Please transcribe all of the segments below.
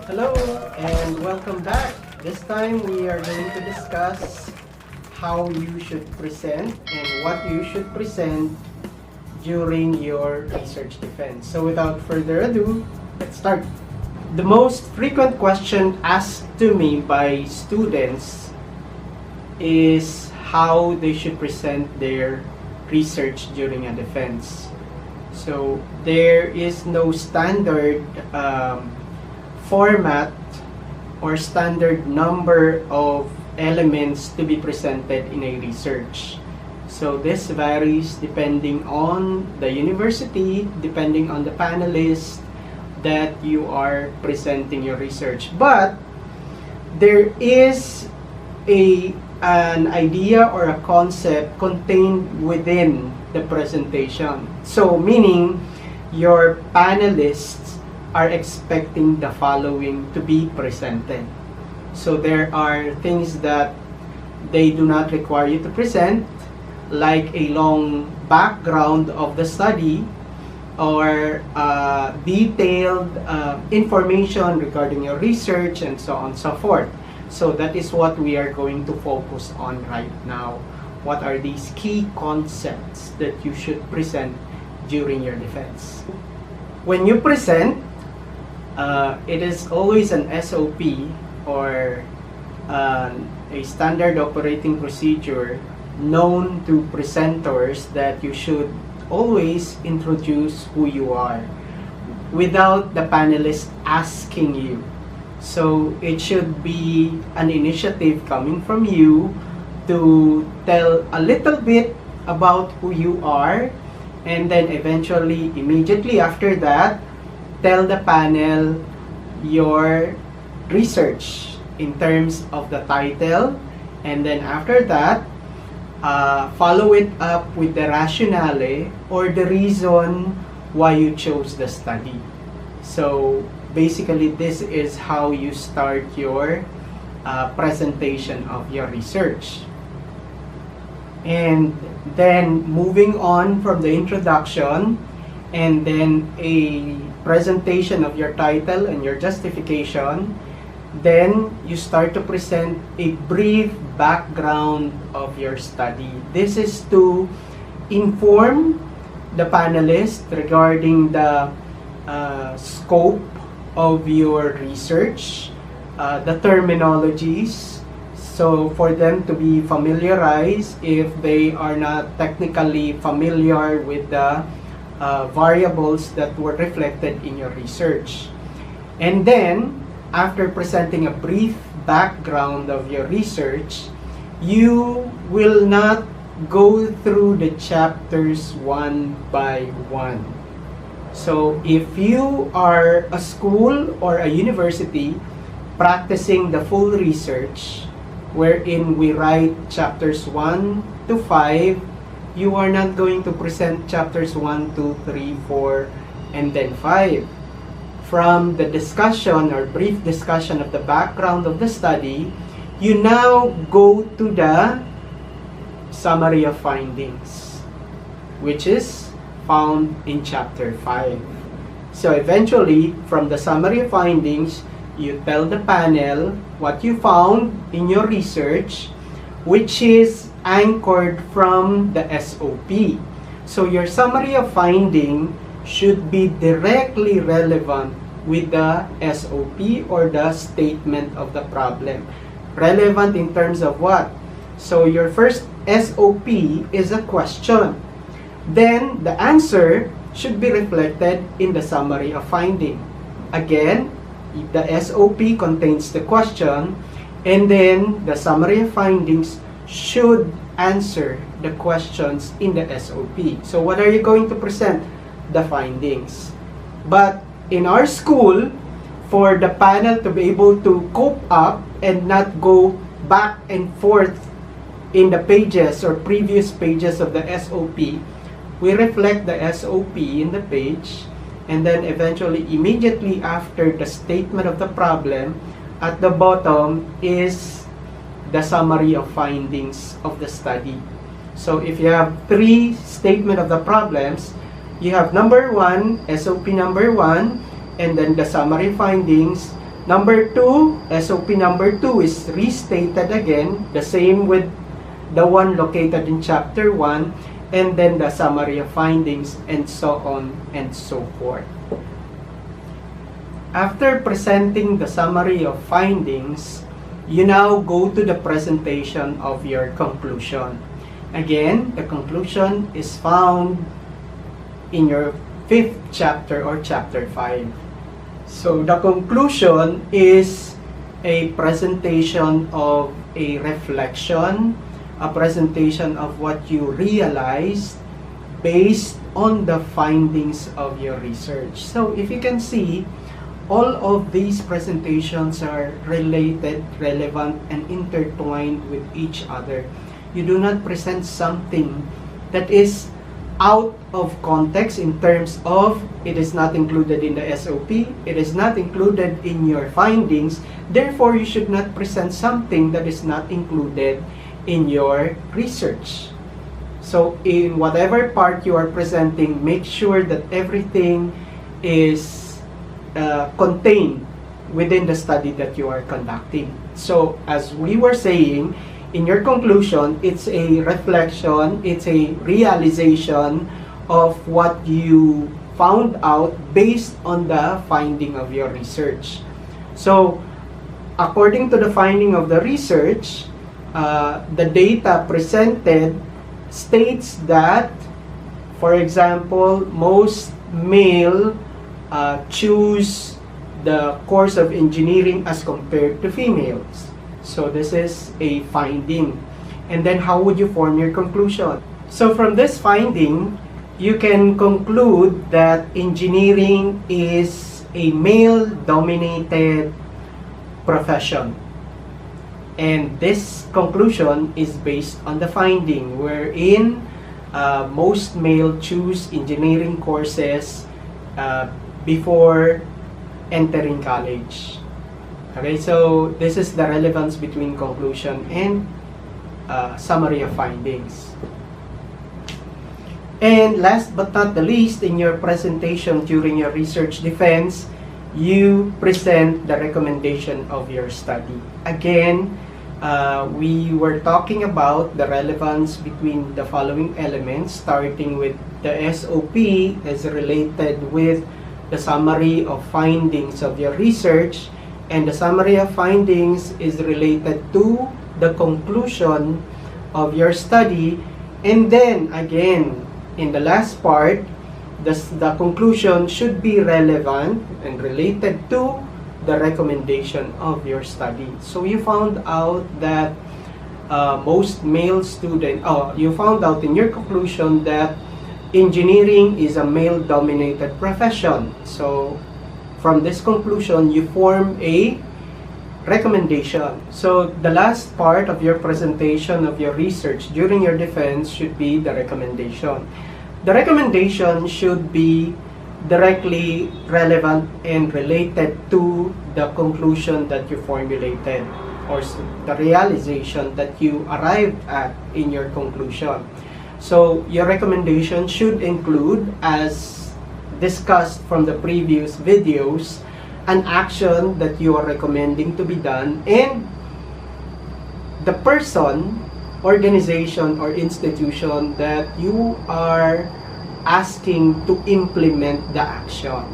Hello and welcome back. This time we are going to discuss how you should present and what you should present during your research defense. So without further ado, let's start. The most frequent question asked to me by students is how they should present their research during a defense. So there is no standard format or standard number of elements to be presented in a research. So this varies depending on the university, depending on the panelist that you are presenting your research. But there is an idea or a concept contained within the presentation. So meaning your panelists are expecting the following to be presented. So there are things that they do not require you to present, like a long background of the study or detailed information regarding your research and so on and so forth. So that is what we are going to focus on right now. What are these key concepts that you should present during your defense? When you present, it is always an SOP or a standard operating procedure known to presenters that you should always introduce who you are without the panelist asking you. So it should be an initiative coming from you to tell a little bit about who you are, and then eventually, immediately after that, tell the panel your research in terms of the title, and then after that, follow it up with the rationale or the reason why you chose the study. So basically, this is how you start your presentation of your research. And then moving on from the introduction and then a presentation of your title and your justification, then you start to present a brief background of your study. This is to inform the panelists regarding the scope of your research, the terminologies, so for them to be familiarized if they are not technically familiar with the variables that were reflected in your research. And then, after presenting a brief background of your research, you will not go through the chapters one by one. So if you are a school or a university practicing the full research, wherein we write chapters 1 to 5, you are not going to present chapters 1, 2, 3, 4, and then 5. From the discussion or brief discussion of the background of the study, you now go to the summary of findings, which is found in chapter 5. So eventually, from the summary of findings, you tell the panel what you found in your research, which is anchored from the SOP. So your summary of finding should be directly relevant with the SOP or the statement of the problem. Relevant in terms of what? So your first SOP is a question. Then the answer should be reflected in the summary of finding. Again, the SOP contains the question, and then the summary of findings should answer the questions in the SOP. So what are you going to present? The findings. But in our school, for the panel to be able to cope up and not go back and forth in the pages or previous pages of the SOP, we reflect the SOP in the page, and then eventually, immediately after the statement of the problem, at the bottom is the summary of findings of the study. So if you have 3 statement of the problems, you have number 1, SOP number 1, and then the summary findings. Number 2, SOP number 2 is restated again, the same with the one located in chapter 1, and then the summary of findings, and so on and so forth. After presenting the summary of findings, you now go to the presentation of your conclusion. Again, the conclusion is found in your 5th chapter or chapter 5. So the conclusion is a presentation of a reflection, a presentation of what you realized based on the findings of your research. So if you can see, all of these presentations are related, relevant, and intertwined with each other. You do not present something that is out of context in terms of it is not included in the SOP, it is not included in your findings, therefore you should not present something that is not included in your research. So in whatever part you are presenting, make sure that everything is contained within the study that you are conducting. So as we were saying, in your conclusion, it's a reflection, it's a realization of what you found out based on the finding of your research. So according to the finding of the research, the data presented states that, for example, most male choose the course of engineering as compared to females. So this is a finding. And then how would you form your conclusion? So from this finding, you can conclude that engineering is a male-dominated profession. And this conclusion is based on the finding wherein most male choose engineering courses before entering college. Okay, so this is the relevance between conclusion and summary of findings. And last but not the least, in your presentation during your research defense, you present the recommendation of your study. Again, we were talking about the relevance between the following elements, starting with the SOP as related with the summary of findings of your research, and the summary of findings is related to the conclusion of your study. And then again, in the last part, the conclusion should be relevant and related to the recommendation of your study. So you found out that most male students, you found out in your conclusion that engineering is a male-dominated profession. So from this conclusion, you form a recommendation. So the last part of your presentation of your research during your defense should be the recommendation. The recommendation should be directly relevant and related to the conclusion that you formulated or the realization that you arrived at in your conclusion. So your recommendation should include, as discussed from the previous videos, an action that you are recommending to be done, and the person, organization, or institution that you are asking to implement the action.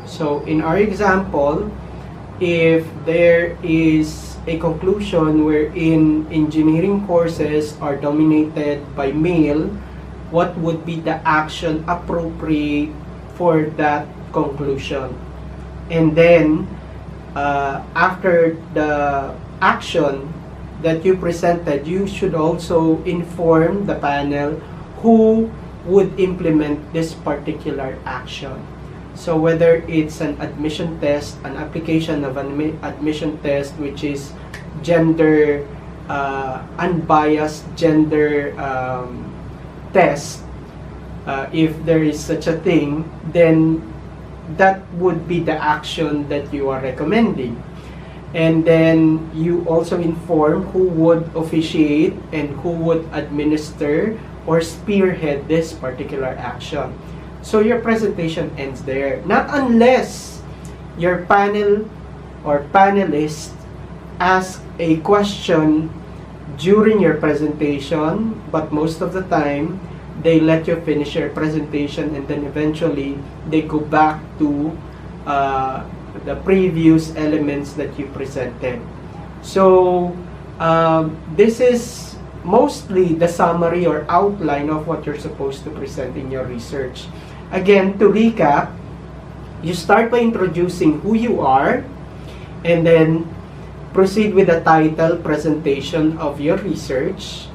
So in our example, if there is a conclusion wherein engineering courses are dominated by male, what would be the action appropriate for that conclusion? And then after the action that you presented, you should also inform the panel who would implement this particular action. So whether it's an admission test, an application of an admission test which is gender unbiased gender test, if there is such a thing, then that would be the action that you are recommending. And then you also inform who would officiate and who would administer or spearhead this particular action. So your presentation ends there. Not unless your panel or panelists ask a question during your presentation, but most of the time they let you finish your presentation and then eventually they go back to the previous elements that you presented. So this is mostly the summary or outline of what you're supposed to present in your research. Again, to recap, you start by introducing who you are and then proceed with the title, presentation of your research,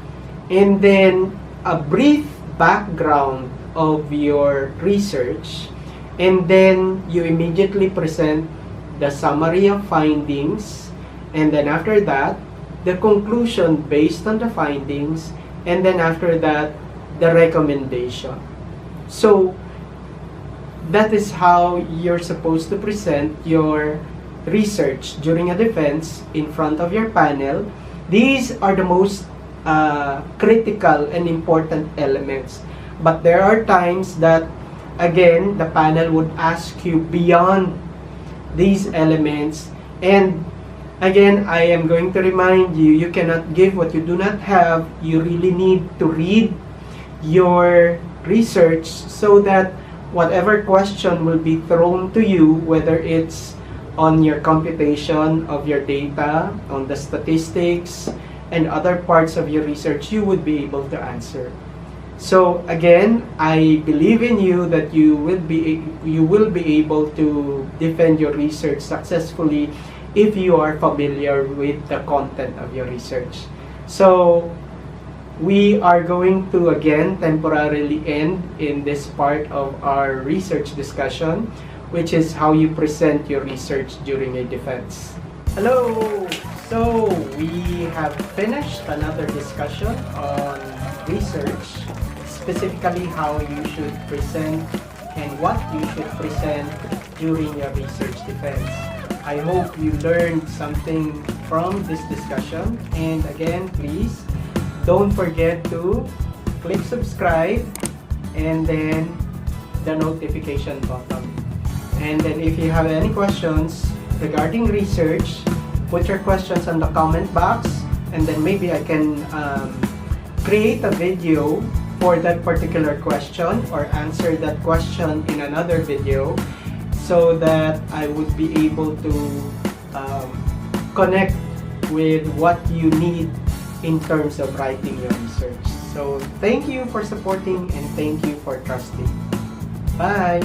and then a brief background of your research, and then you immediately present the summary of findings, and then after that, the conclusion based on the findings, and then after that, the recommendation. So, that is how you're supposed to present your research during a defense in front of your panel. These are the most critical and important elements. But there are times that, again, the panel would ask you beyond these elements. And again, I am going to remind you, you cannot give what you do not have. You really need to read your research so that whatever question will be thrown to you, whether it's on your computation of your data, on the statistics, and other parts of your research, you would be able to answer. So again, I believe in you that you will be able to defend your research successfully if you are familiar with the content of your research. So we are going to again temporarily end in this part of our research discussion, which is how you present your research during a defense. Hello! So we have finished another discussion on research, specifically how you should present and what you should present during your research defense. I hope you learned something from this discussion, and again, please don't forget to click subscribe and then the notification button. And then if you have any questions regarding research, put your questions on the comment box, and then maybe I can create a video for that particular question or answer that question in another video so that I would be able to connect with what you need in terms of writing your research. So thank you for supporting and thank you for trusting. Bye!